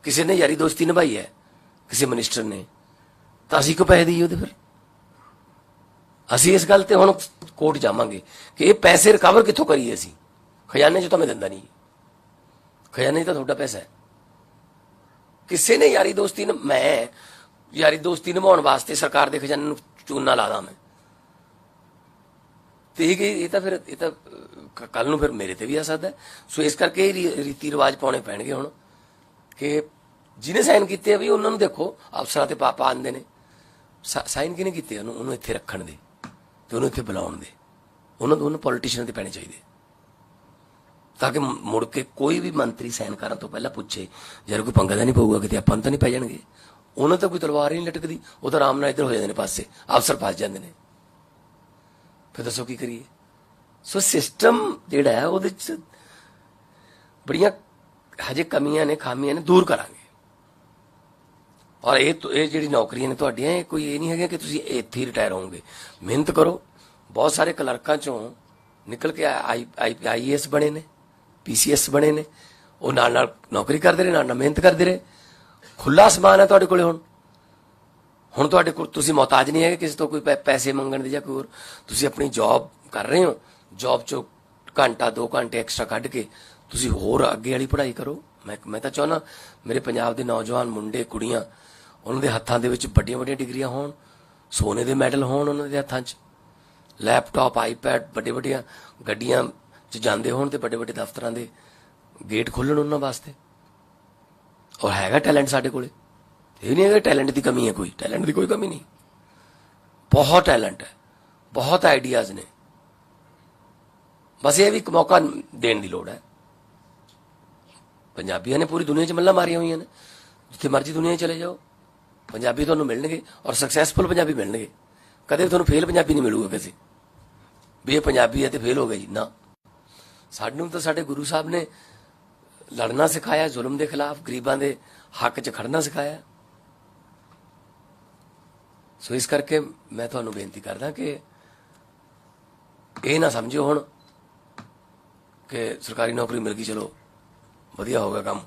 ਕਿਸੇ ਨੇ ਯਾਰੀ ਦੋਸਤੀ ਨਿਭਾਈ ਹੈ ਕਿਸੇ ਮਿਨਿਸਟਰ ਨੇ, ਤਾਂ ਅਸੀਂ ਕਿਉਂ ਪੈਸੇ ਦਈਏ ਉਹਦੇ? ਫਿਰ ਅਸੀਂ ਇਸ ਗੱਲ ਤੇ ਹੁਣ ਕੋਰਟ ਜਾਵਾਂਗੇ ਕਿ ਇਹ ਪੈਸੇ ਰਿਕਵਰ ਕਿੱਥੋਂ ਕਰੀਏ ਅਸੀਂ। ਖਜ਼ਾਨੇ 'ਚ ਤਾਂ ਮੈਂ ਦਿੰਦਾ ਨਹੀਂ, ਖਜ਼ਾਨੇ 'ਚ ਤਾਂ ਤੁਹਾਡਾ ਪੈਸਾ ਹੈ। ਕਿਸੇ ਨੇ ਯਾਰੀ ਦੋਸਤੀ, ਮੈਂ ਯਾਰੀ ਦੋਸਤੀ ਨਿਭਾਉਣ ਵਾਸਤੇ ਸਰਕਾਰ ਦੇ ਖਜ਼ਾਨੇ ਨੂੰ ਚੂਨਾ ਲਾਦਾ ਮੈਂ, ਤੇ ਇਹ ਤਾਂ ਫਿਰ ਇਹ ਤਾਂ ਕੱਲ ਨੂੰ ਫਿਰ ਮੇਰੇ ਤੇ ਵੀ ਆ ਸਕਦਾ। ਸੋ ਇਸ ਕਰਕੇ ਰੀਤੀ ਰਿਵਾਜ ਪਾਉਣੇ ਪੈਣਗੇ ਹੁਣ, ਕਿ ਜਿਹਨੇ ਸਾਈਨ ਕੀਤੇ ਆ ਵੀ ਉਹਨਾਂ ਨੂੰ ਦੇਖੋ, ਅਫਸਰਾਂ ਤੇ ਪਾਪਾ ਆਉਂਦੇ ਨੇ, ਸਾਈਨ ਕਿਹਨੇ ਕੀਤੇ? ਉਹਨੂੰ ਇੱਥੇ ਰੱਖਣ ਦੇ ਤੇ ਉਹਨੂੰ ਇੱਥੇ ਬੁਲਾਉਣ ਦੇ, ਉਹਨੂੰ ਪੋਲੀਟੀਸ਼ੀਅਨ ਤੇ ਪੈਣੇ ਚਾਹੀਦੇ। ਤਾਂ ਕਿ ਮੁੜ ਕੇ ਕੋਈ ਵੀ ਮੰਤਰੀ ਸਾਈਨ ਕਰਨ ਤੋਂ ਪਹਿਲਾਂ ਪੁੱਛੇ ਯਾਰ ਕੋਈ ਪੰਗਾ ਤਾਂ ਨਹੀਂ ਪਊਗਾ, ਕਿਤੇ ਆਪਾਂ ਨੂੰ ਤਾਂ ਨਹੀਂ ਪੈ ਜਾਣਗੇ। ਉਹਨਾਂ ਤਾਂ ਕੋਈ ਤਲਵਾਰ ਹੀ ਨਹੀਂ ਲਟਕਦੀ, ਉਹ ਤਾਂ ਆਰਾਮ ਨਾਲ ਇੱਧਰ ਹੋ ਜਾਂਦੇ ਨੇ ਪਾਸੇ, ਅਫਸਰ ਫਸ ਜਾਂਦੇ ਨੇ। ਫਿਰ ਦੱਸੋ ਕੀ ਕਰੀਏ? ਸੋ ਸਿਸਟਮ ਜਿਹੜਾ ਹੈ ਉਹਦੇ 'ਚ ਬੜੀਆਂ ਹਜੇ ਕਮੀਆਂ ਨੇ, ਖਾਮੀਆਂ ਨੇ, ਦੂਰ ਕਰਾਂਗੇ। ਔਰ ਇਹ ਜਿਹੜੀ ਨੌਕਰੀਆਂ ਨੇ ਤੁਹਾਡੀਆਂ, ਇਹ ਕੋਈ ਇਹ ਨਹੀਂ ਹੈਗਾ ਕਿ ਤੁਸੀਂ ਇੱਥੇ ਹੀ ਰਿਟਾਇਰ ਹੋਵੋਗੇ। ਮਿਹਨਤ ਕਰੋ। ਬਹੁਤ ਸਾਰੇ ਕਲਰਕਾਂ 'ਚੋਂ ਨਿਕਲ ਕੇ IAS ਬਣੇ ਨੇ, PCS ਬਣੇ ਨੇ, ਉਹ ਨਾਲ ਨਾਲ ਨੌਕਰੀ ਕਰਦੇ ਰਹੇ, ਨਾਲ ਨਾਲ ਮਿਹਨਤ ਕਰਦੇ ਰਹੇ। ਖੁੱਲਾ ਸਮਾਨ ਹੈ ਤੁਹਾਡੇ ਕੋਲੇ। ਹੁਣ ਤੁਹਾਡੇ ਕੋਲ, ਤੁਸੀਂ ਮੁਹਤਾਜ ਨਹੀਂ ਹੈਗੇ ਕਿਸੇ ਤੋਂ ਕੋਈ ਪੈਸੇ ਮੰਗਣ ਦੇ ਜਾਂ ਕੋਈ ਹੋਰ। ਤੁਸੀਂ ਆਪਣੀ ਜੌਬ ਕਰ ਰਹੇ ਹੋ, ਜੌਬ 'ਚੋਂ ਘੰਟਾ 2 ਘੰਟੇ ਐਕਸਟਰਾ ਕੱਢ ਕੇ ਤੁਸੀਂ ਹੋਰ ਅੱਗੇ ਵਾਲੀ ਪੜ੍ਹਾਈ ਕਰੋ। ਮੈਂ ਤਾਂ ਚਾਹੁੰਦਾ ਮੇਰੇ ਪੰਜਾਬ ਦੇ ਨੌਜਵਾਨ ਮੁੰਡੇ ਕੁੜੀਆਂ, ਉਹਨਾਂ ਦੇ ਹੱਥਾਂ ਦੇ ਵਿੱਚ ਵੱਡੀਆਂ ਵੱਡੀਆਂ ਡਿਗਰੀਆਂ ਹੋਣ, ਸੋਨੇ ਦੇ ਮੈਡਲ ਹੋਣ ਉਹਨਾਂ ਦੇ ਹੱਥਾਂ 'ਚ, ਲੈਪਟਾਪ, ਆਈਪੈਡ, ਵੱਡੇ ਵੱਡੀਆਂ ਗੱਡੀਆਂ 'ਚ ਜਾਂਦੇ ਹੋਣ ਤੇ ਵੱਡੇ ਵੱਡੇ ਦਫ਼ਤਰਾਂ ਦੇ ਗੇਟ ਖੁੱਲ੍ਹਣ ਉਹਨਾਂ ਵਾਸਤੇ। ਔਰ ਹੈਗਾ ਟੈਲੈਂਟ ਸਾਡੇ ਕੋਲੇ, ਇਹ ਨਹੀਂ ਹੈਗਾ ਟੈਲੈਂਟ ਦੀ ਕਮੀ ਹੈ। ਕੋਈ ਟੈਲੈਂਟ ਦੀ ਕੋਈ ਕਮੀ ਨਹੀਂ, ਬਹੁਤ ਟੈਲੈਂਟ ਹੈ, ਬਹੁਤ ਆਈਡੀਆਜ਼ ਨੇ। ਬਸ ਇਹ ਵੀ ਇੱਕ ਮੌਕਾ ਦੇਣ ਦੀ ਲੋੜ ਹੈ। ਪੰਜਾਬੀਆਂ ਨੇ ਪੂਰੀ ਦੁਨੀਆ 'ਚ ਮੱਲਾਂ ਮਾਰੀਆਂ ਹੋਈਆਂ ਨੇ, ਜਿੱਥੇ ਮਰਜ਼ੀ ਦੁਨੀਆ 'ਚ ਚਲੇ ਜਾਓ ਪੰਜਾਬੀ ਤੁਹਾਨੂੰ ਮਿਲਣਗੇ, ਔਰ ਸਕਸੈਸਫੁਲ ਪੰਜਾਬੀ ਮਿਲਣਗੇ। ਕਦੇ ਵੀ ਤੁਹਾਨੂੰ ਫੇਲ ਪੰਜਾਬੀ ਨਹੀਂ ਮਿਲੂਗਾ ਕਿਸੇ ਵੀ ਇਹ ਪੰਜਾਬੀ ਹੈ ਤੇ ਫੇਲ ਹੋ ਗਿਆ ਜੀ, ਨਾ। ਸਾਨੂੰ ਤਾਂ ਸਾਡੇ ਗੁਰੂ ਸਾਹਿਬ ਨੇ ਲੜਨਾ ਸਿਖਾਇਆ, ਜ਼ੁਲਮ ਦੇ ਖਿਲਾਫ, ਗਰੀਬਾਂ ਦੇ ਹੱਕ 'ਚ ਖੜਨਾ ਸਿਖਾਇਆ। ਸੋ ਇਸ ਕਰਕੇ ਮੈਂ ਤੁਹਾਨੂੰ ਬੇਨਤੀ ਕਰਦਾ ਕਿ ਇਹ ਨਾ ਸਮਝਿਓ ਹੁਣ ਕਿ ਸਰਕਾਰੀ ਨੌਕਰੀ ਮਿਲ ਗਈ, ਚਲੋ ਵਧੀਆ ਹੋ ਗਿਆ ਕੰਮ,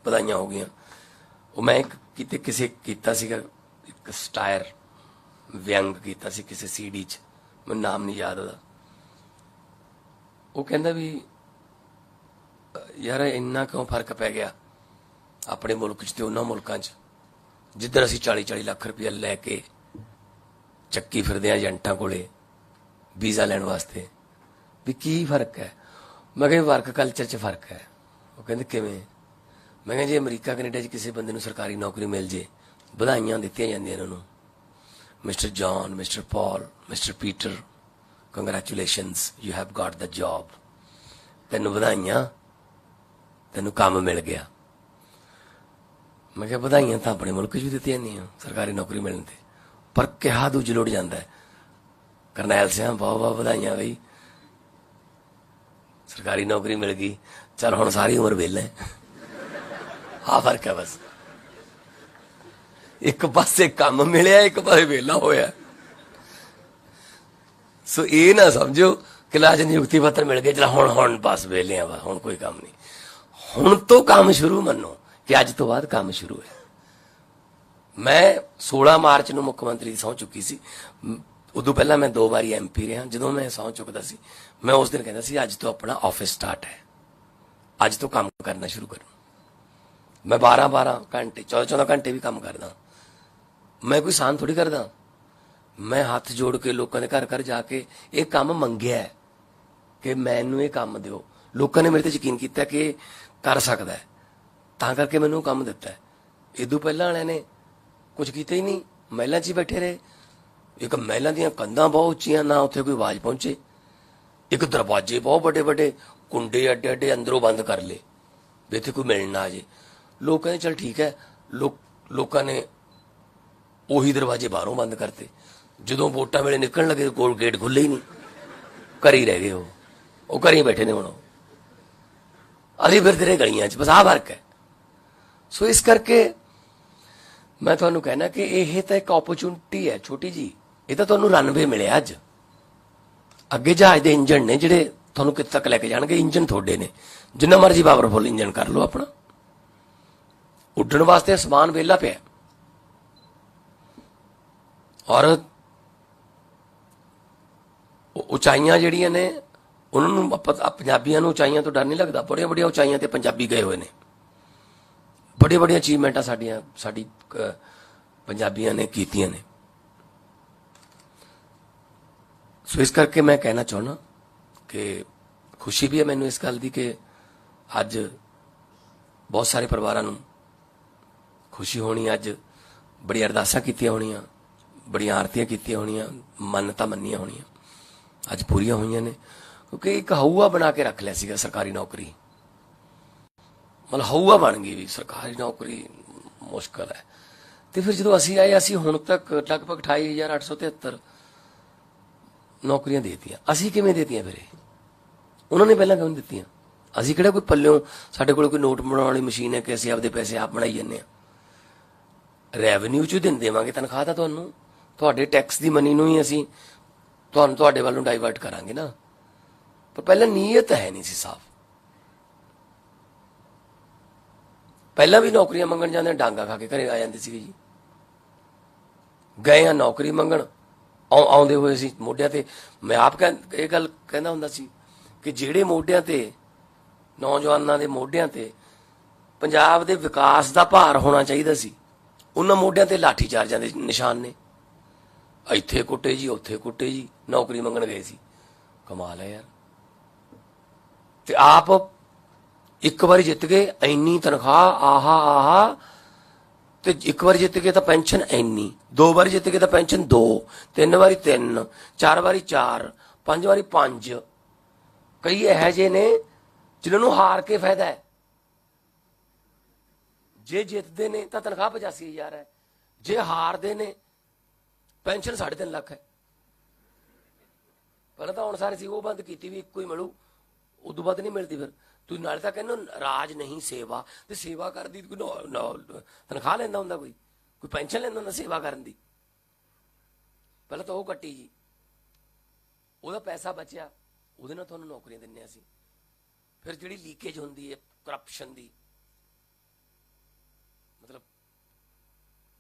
ਵਧਾਈਆਂ ਹੋ ਗਈਆਂ। ਉਹ ਮੈਂ ਕੀਤਾ ਸੀਗਾ ਇੱਕ ਸਟਾਇਰ ਵਿਅੰਗ ਕੀਤਾ ਸੀ ਕਿਸੇ CD 'ਚ, ਮੈਨੂੰ ਨਾਮ ਨਹੀਂ ਯਾਦ ਉਹਦਾ। ਉਹ ਕਹਿੰਦਾ ਵੀ ਯਾਰ ਇੰਨਾ ਕਿਉਂ ਫਰਕ ਪੈ ਗਿਆ ਆਪਣੇ ਮੁਲਕ 'ਚ ਤੇ ਉਹਨਾਂ ਮੁਲਕਾਂ 'ਚ ਜਿੱਧਰ ਅਸੀਂ 40-40 ਲੱਖ ਰੁਪਇਆ ਲੈ ਕੇ ਚੱਕੀ ਫਿਰਦੇ ਆ ਏਜੰਟਾਂ ਕੋਲੇ ਵੀਜ਼ਾ ਲੈਣ ਵਾਸਤੇ, ਵੀ ਕੀ ਫਰਕ ਹੈ? ਮੈਂ ਕਿਹਾ ਵਰਕ ਕਲਚਰ 'ਚ ਫਰਕ ਹੈ। ਉਹ ਕਹਿੰਦੇ ਕਿਵੇਂ? ਮੈਂ ਕਿਹਾ ਜੇ ਅਮਰੀਕਾ ਕੈਨੇਡਾ 'ਚ ਕਿਸੇ ਬੰਦੇ ਨੂੰ ਸਰਕਾਰੀ ਨੌਕਰੀ ਮਿਲ ਜੇ, ਵਧਾਈਆਂ ਦਿੱਤੀਆਂ ਜਾਂਦੀਆਂ ਉਹਨਾਂ ਨੂੰ, mister John, mister Paul, mister Peter, congratulations, you have got the job, ਤੈਨੂੰ ਵਧਾਈਆਂ, ਤੈਨੂੰ ਕੰਮ ਮਿਲ ਗਿਆ। ਮੈਂ ਕਿਹਾ ਵਧਾਈਆਂ ਤਾਂ ਆਪਣੇ ਮੁਲਕ 'ਚ ਵੀ ਦਿੱਤੀਆਂ ਜਾਂਦੀਆਂ ਸਰਕਾਰੀ ਨੌਕਰੀ ਮਿਲਣ ਤੇ, ਪਰ ਕਿਹਾ ਦੂਜ ਲੁੱਟ ਜਾਂਦਾ ਹੈ। ਕਰਨੈਲ ਸਿੰਘ ਬਹੁਤ ਬਹੁਤ ਵਧਾਈਆਂ ਬਈ, ਸਰਕਾਰੀ ਨੌਕਰੀ ਮਿਲ ਗਈ, ਚੱਲ ਹੁਣ ਸਾਰੀ ਉਮਰ ਵਿਹਲਾ ਹੈ। ਆਹ ਫਰਕ ਹੈ ਬਸ, ਇੱਕ ਪਾਸੇ ਕੰਮ ਮਿਲਿਆ, ਇੱਕ ਪਾਸੇ ਵਿਹਲਾ ਹੋਇਆ। ਸੋ ਇਹ ਨਾ ਸਮਝੋ ਕਿ ਲਾਜ ਨਿਯੁਕਤੀ ਪੱਤਰ ਮਿਲ ਗਏ, ਚਲ ਹੁਣ ਬਸ ਵਿਹਲੇ ਆ, ਹੁਣ ਕੋਈ ਕੰਮ ਨਹੀਂ। ਹੁਣ ਤੋਂ ਕੰਮ ਸ਼ੁਰੂ ਮੰਨੋ ਕਿ ਅੱਜ ਤੋਂ ਬਾਅਦ ਕੰਮ ਸ਼ੁਰੂ ਹੈ। ਮੈਂ 16 ਮਾਰਚ ਨੂੰ ਮੁੱਖ ਮੰਤਰੀ ਦੀ ਸਹੁੰ ਚੁੱਕੀ ਸੀ। ਉਦੋਂ ਪਹਿਲਾਂ ਮੈਂ 2 ਵਾਰੀ MP ਰਿਹਾ। ਜਦੋਂ ਮੈਂ ਸਹੁੰ ਚੁੱਕਦਾ ਸੀ, ਮੈਂ ਉਸ ਦਿਨ ਕਹਿੰਦਾ ਸੀ ਅੱਜ ਤੋਂ ਆਪਣਾ ਆਫਿਸ ਸਟਾਰਟ ਹੈ, ਅੱਜ ਤੋਂ ਕੰਮ ਕਰਨਾ ਸ਼ੁਰੂ ਕਰੋ। ਮੈਂ 12-12 ਘੰਟੇ, 14-14 ਘੰਟੇ ਵੀ ਕੰਮ ਕਰਦਾ। ਮੈਂ ਕੋਈ ਸਾਨ ਥੋੜੀ ਕਰਦਾ। ਮੈਂ ਹੱਥ ਜੋੜ ਕੇ ਲੋਕਾਂ ਦੇ ਘਰ ਘਰ ਜਾ ਕੇ ਇਹ ਕੰਮ ਮੰਗਿਆ ਕਿ ਮੈਨੂੰ ਇਹ ਕੰਮ ਦਿਓ। ਲੋਕਾਂ ਨੇ ਮੇਰੇ ਤੇ ਯਕੀਨ ਕੀਤਾ ਕਿ ਕਰ ਸਕਦਾ ਹੈ, ਤਾਂ ਕਰਕੇ ਮੈਨੂੰ ਕੰਮ ਦਿੱਤਾ ਹੈ। ਇਦੋਂ ਪਹਿਲਾਂ ਵਾਲਿਆਂ ਨੇ ਕੁਝ ਕੀਤਾ ਹੀ ਨਹੀਂ, ਮਹਿਲਾਂ 'ਚ ਹੀ ਬੈਠੇ ਰਹੇ। ਇੱਕ ਮਹਿਲਾਂ ਦੀਆਂ ਕੰਧਾਂ ਬਹੁਤ ਉੱਚੀਆਂ, ਨਾ ਉੱਥੇ ਕੋਈ ਆਵਾਜ਼ ਪਹੁੰਚੇ। ਇੱਕ ਦਰਵਾਜ਼ੇ ਬਹੁਤ ਵੱਡੇ ਵੱਡੇ, ਕੁੰਡੇ ਅੱਡੇ ਅੱਡੇ ਅੰਦਰੋਂ ਬੰਦ ਕਰ ਲਏ ਵੀ ਇੱਥੇ ਕੋਈ ਮਿਲਣ ਨਾ ਆ ਜੇ। ਲੋਕ ਕਹਿੰਦੇ ਚਲ ਠੀਕ ਹੈ। ਲੋਕਾਂ ਨੇ ਉਹੀ ਦਰਵਾਜ਼ੇ ਬਾਹਰੋਂ ਬੰਦ ਕਰਤੇ। ਜਦੋਂ ਵੋਟਾਂ ਵੇਲੇ ਨਿਕਲਣ ਲੱਗੇ ਕੋਲ ਗੇਟ ਖੁੱਲ੍ਹੇ ਹੀ ਨਹੀਂ, ਘਰ ਹੀ ਰਹਿ ਗਏ। ਉਹ ਘਰ ਹੀ ਬੈਠੇ ਨੇ। ਹੁਣ ਅਸੀਂ ਫਿਰਦੇ ਰਹੇ ਗਲੀਆਂ 'ਚ। ਬਸ ਆਹ ਫਰਕ ਹੈ। ਸੋ ਇਸ ਕਰਕੇ ਮੈਂ ਤੁਹਾਨੂੰ ਕਹਿਣਾ ਕਿ ਇਹ ਤਾਂ ਇੱਕ ਓਪਰਚੁਨਿਟੀ ਹੈ ਛੋਟੀ ਜੀ। ਇਹ ਤਾਂ ਤੁਹਾਨੂੰ ਰਨਵੇ ਮਿਲਿਆ ਅੱਜ। ਅੱਗੇ ਜਹਾਜ਼ ਦੇ ਇੰਜਣ ਨੇ ਜਿਹੜੇ ਤੁਹਾਨੂੰ ਕਿੱਥੇ ਤੱਕ ਲੈ ਕੇ ਜਾਣਗੇ। ਇੰਜਣ ਤੁਹਾਡੇ ਨੇ, ਜਿੰਨਾ ਮਰਜ਼ੀ ਪਾਵਰਫੁਲ ਇੰਜਣ ਕਰ ਲਓ ਆਪਣਾ। ਉੱਡਣ ਵਾਸਤੇ ਅਸਮਾਨ ਵਿਹਲਾ ਪਿਆ। ਔਰ ਉਚਾਈਆਂ ਜਿਹੜੀਆਂ ਨੇ ਉਹਨਾਂ ਨੂੰ ਪੰਜਾਬੀਆਂ ਨੂੰ ਉਚਾਈਆਂ ਤੋਂ ਡਰ ਨਹੀਂ ਲੱਗਦਾ। ਬੜੀਆਂ ਬੜੀਆਂ ਉਚਾਈਆਂ ਤੇ ਪੰਜਾਬੀ ਗਏ ਹੋਏ ਨੇ। ਬੜੀਆਂ ਬੜੀਆਂ ਅਚੀਵਮੈਂਟਾਂ ਸਾਡੀ ਪੰਜਾਬੀਆਂ ਨੇ ਕੀਤੀਆਂ ਨੇ। ਸੋ ਇਸ ਕਰਕੇ ਮੈਂ ਕਹਿਣਾ ਚਾਹੁੰਦਾ ਕਿ ਖੁਸ਼ੀ ਵੀ ਹੈ ਮੈਨੂੰ ਇਸ ਗੱਲ ਦੀ ਕਿ ਅੱਜ ਬਹੁਤ ਸਾਰੇ ਪਰਿਵਾਰਾਂ ਨੂੰ ਖੁਸ਼ੀ ਹੋਣੀ। ਅੱਜ ਬੜੀ ਅਰਦਾਸਾਂ ਕੀਤੀਆਂ ਹੋਣੀਆਂ, ਬੜੀਆਂ ਆਰਤੀਆਂ ਕੀਤੀਆਂ ਹੋਣੀਆਂ, ਮੰਨਤਾਂ ਮੰਨੀਆਂ ਹੋਣੀਆਂ, ਅੱਜ ਪੂਰੀਆਂ ਹੋਈਆਂ ਨੇ। ਕਿਉਂਕਿ ਇੱਕ ਹਊਆ ਬਣਾ ਕੇ ਰੱਖ ਲਿਆ ਸੀਗਾ ਸਰਕਾਰੀ ਨੌਕਰੀ, ਮਤਲਬ ਹਊਆ ਬਣ ਗਈ ਵੀ ਸਰਕਾਰੀ ਨੌਕਰੀ ਮੁਸ਼ਕਲ ਹੈ। ਤੇ ਫਿਰ ਜਦੋਂ ਅਸੀਂ ਆਏ, ਅਸੀਂ ਹੁਣ ਤੱਕ ਲਗਭਗ 28,873 ਨੌਕਰੀਆਂ ਦੇਤੀਆਂ। ਅਸੀਂ ਕਿਵੇਂ ਦੇਤੀਆਂ ਫਿਰ? ਉਹਨਾਂ ਨੇ ਪਹਿਲਾਂ ਕਿਉਂ ਨਹੀਂ ਦਿੱਤੀਆਂ? ਅਸੀਂ ਕਿਹੜਾ ਕੋਈ ਪੱਲਿਓਂ, ਸਾਡੇ ਕੋਲ ਕੋਈ ਨੋਟ ਬਣਾਉਣ ਵਾਲੀ ਮਸ਼ੀਨ ਹੈ ਕਿ ਅਸੀਂ ਆਪਦੇ ਪੈਸੇ ਆਪ ਬਣਾਈ ਜਾਂਦੇ ਹਾਂ? ਰੈਵਨਿਊ 'ਚ ਦਿਨ ਦੇਵਾਂਗੇ ਤਨਖਾਹ ਤਾਂ ਤੁਹਾਨੂੰ, ਤੁਹਾਡੇ ਟੈਕਸ ਦੀ ਮਨੀ ਨੂੰ ਹੀ ਅਸੀਂ ਤੁਹਾਨੂੰ ਤੁਹਾਡੇ ਵੱਲੋਂ ਡਾਈਵਰਟ ਕਰਾਂਗੇ ਨਾ। ਪਰ ਪਹਿਲਾਂ ਨੀਅਤ ਹੈ ਨਹੀਂ ਸੀ ਸਾਫ਼। ਪਹਿਲਾਂ ਵੀ ਨੌਕਰੀਆਂ ਮੰਗਣ ਜਾਂਦੇ ਡਾਂਗਾ ਖਾ ਕੇ ਘਰੇ ਆ ਜਾਂਦੇ ਸੀਗੇ ਜੀ। ਗਏ ਆ ਨੌਕਰੀ ਮੰਗਣ, ਆਉਂਦੇ ਹੋਏ ਅਸੀਂ ਮੋਢਿਆਂ ਤੇ, ਮੈਂ ਆਪ ਇਹ ਗੱਲ ਕਹਿੰਦਾ ਹੁੰਦਾ ਸੀ ਕਿ ਜਿਹੜੇ ਮੋਢਿਆਂ ਤੇ, ਨੌਜਵਾਨਾਂ ਦੇ ਮੋਢਿਆਂ ਤੇ ਪੰਜਾਬ ਦੇ ਵਿਕਾਸ ਦਾ ਭਾਰ ਹੋਣਾ ਚਾਹੀਦਾ ਸੀ, ਉਹਨਾਂ ਮੋਢਿਆਂ ਤੇ ਲਾਠੀ ਚਾਰਜਾਂ ਦੇ ਨਿਸ਼ਾਨ ਨੇ। ਇੱਥੇ ਕੁੱਟੇ ਜੀ, ਉੱਥੇ ਕੁੱਟੇ ਜੀ, ਨੌਕਰੀ ਮੰਗਣ ਗਏ ਸੀ। ਕਮਾਲ ਹੈ ਯਾਰ। ਤੇ ਆਪ ਇੱਕ ਵਾਰੀ ਜਿੱਤ ਗਏ, ਇੰਨੀ ਤਨਖਾਹ, ਆਹਾ ਆਹਾ। ਤੇ ਇੱਕ ਵਾਰੀ ਜਿੱਤ ਗਏ ਤਾਂ ਪੈਨਸ਼ਨ ਇੰਨੀ, 2 ਵਾਰੀ ਜਿੱਤ ਗਏ ਤਾਂ ਪੈਨਸ਼ਨ 2, 3 ਵਾਰੀ 3, 4 ਵਾਰੀ 4, 5 ਵਾਰੀ 5। ਕਈ ਇਹੋ ਜਿਹੇ ਨੇ ਜਿਨ੍ਹਾਂ ਨੂੰ ਹਾਰ ਕੇ ਫਾਇਦਾ ਹੈ। ਜੇ ਜਿੱਤਦੇ ਨੇ ਤਾਂ ਤਨਖਾਹ 85,000 ਹੈ, ਜੇ ਹਾਰਦੇ ਨੇ ਪੈਨਸ਼ਨ 3.5 ਲੱਖ ਹੈ। ਪਹਿਲਾਂ ਤਾਂ ਹੁਣ ਸਾਰੇ ਸੀ ਉਹ ਬੰਦ ਕੀਤੀ ਵੀ ਇੱਕੋ ਹੀ ਮਿਲੂ, ਉਦੋਂ ਬਾਅਦ ਨਹੀਂ ਮਿਲਦੀ। ਫਿਰ ਤੁਸੀਂ ਨਾਲੇ ਤਾਂ ਕਹਿੰਦੇ ਰਾਜ ਨਹੀਂ ਸੇਵਾ, ਤੇ ਸੇਵਾ ਕਰਦੀ ਕੋਈ ਤਨਖਾਹ ਲੈਂਦਾ ਹੁੰਦਾ, ਕੋਈ ਪੈਨਸ਼ਨ ਲੈਂਦਾ ਹੁੰਦਾ ਸੇਵਾ ਕਰਨ ਦੀ? ਪਹਿਲਾਂ ਤਾਂ ਉਹ ਕੱਟੀ ਜੀ, ਉਹਦਾ ਪੈਸਾ ਬਚਿਆ, ਉਹਦੇ ਨਾਲ ਤੁਹਾਨੂੰ ਨੌਕਰੀਆਂ ਦਿੰਦੇ ਅਸੀਂ। ਫਿਰ ਜਿਹੜੀ ਲੀਕੇਜ ਹੁੰਦੀ ਹੈ ਕਰਪਸ਼ਨ ਦੀ,